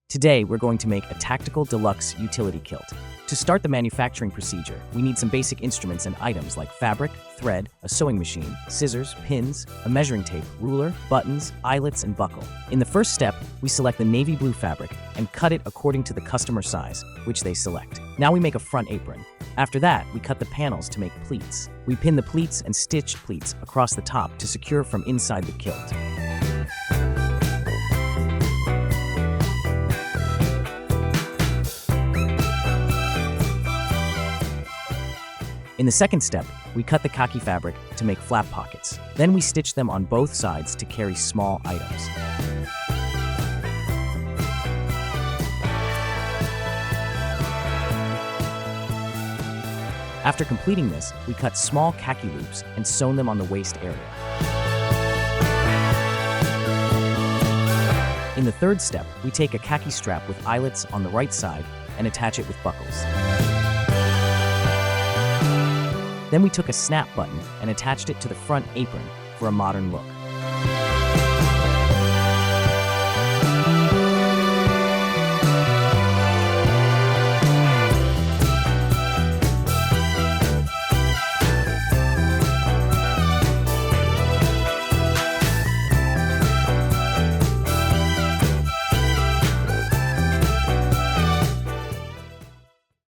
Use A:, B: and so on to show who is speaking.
A: Today, we're going to make a Tactical Deluxe Utility Kilt. To start the manufacturing procedure, we need some basic instruments and items like fabric, thread, a sewing machine, scissors, pins, a measuring tape, ruler, buttons, eyelets, and buckle. In the first step, we select the navy blue fabric and cut it according to the customer size, which they select. Now we make a front apron. After that, we cut the panels to make pleats. We pin the pleats and stitch pleats across the top to secure from inside the kilt. In the second step, we cut the khaki fabric to make flap pockets. Then we stitch them on both sides to carry small items. After completing this, we cut small khaki loops and sew them on the waist area. In the third step, we take a khaki strap with eyelets on the right side and attach it with buckles. Then we took a snap button and attached it to the front apron for a modern look.